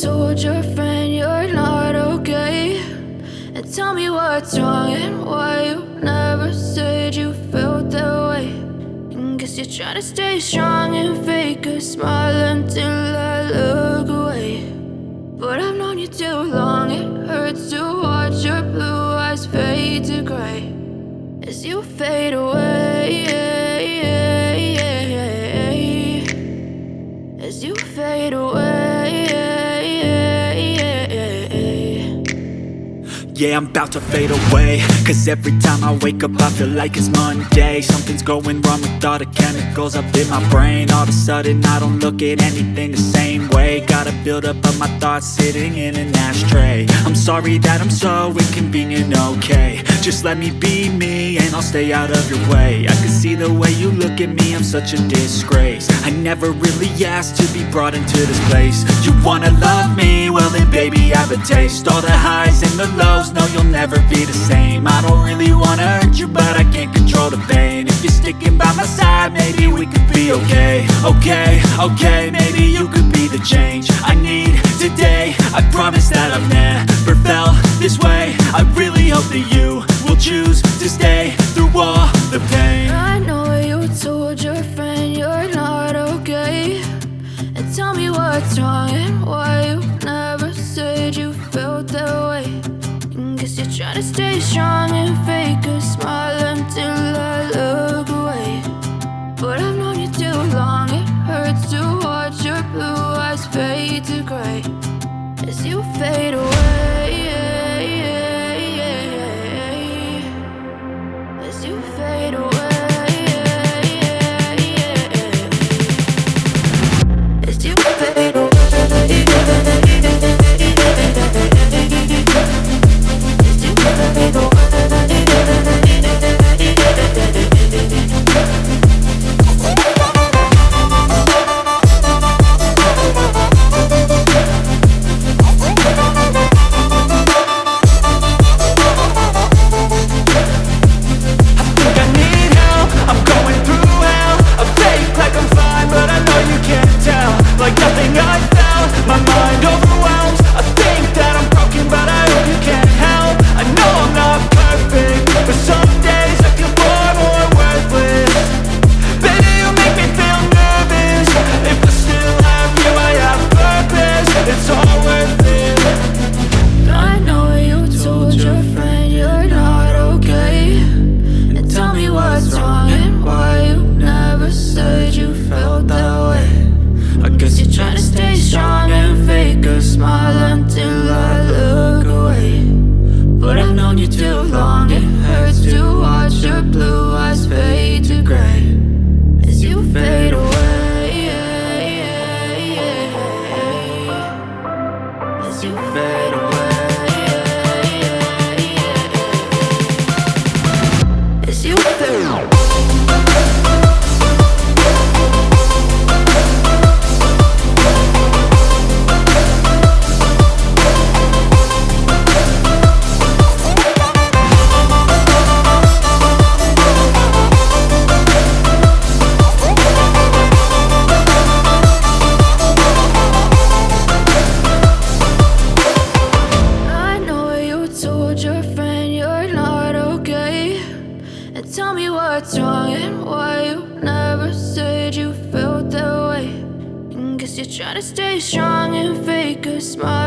told your friend you're not okay, and tell me what's wrong and why you never said you felt that way. And guess you're trying to stay strong and fake a smile until I look away. But I've known you too long, it hurts to watch your blue eyes fade to gray as you fade away, as you fade away. Yeah, I'm about to fade away, cause every time I wake up I feel like it's Monday. Something's going wrong with all the chemicals up in my brain. All of a sudden I don't look at anything the same way. Gotta build up of my thoughts sitting in an ashtray. I'm sorry that I'm so inconvenient, okay. Just let me be me and I'll stay out of your way. I can see the way you look at me, I'm such a disgrace. I never really asked to be brought into this place. You wanna love me? Well then baby I have a taste. All the highs and the lows, no you'll never be the same. I don't really wanna hurt you but I can't control the pain. If you're sticking by my side maybe we could be okay. Okay, maybe you could be the change I need today. I promise that I've never felt this way. I really hope that you will choose to stay through all the pain. I know you told your friend you're not okay, and tell me what's wrong and why you never said you felt that way. And guess you're trying to stay strong and fake a smile until I look away. But I've known you too long, it hurts to watch your blue eyes fade to gray as you fade away, as you fade away, as you fade away. Trying to stay strong and fake a smile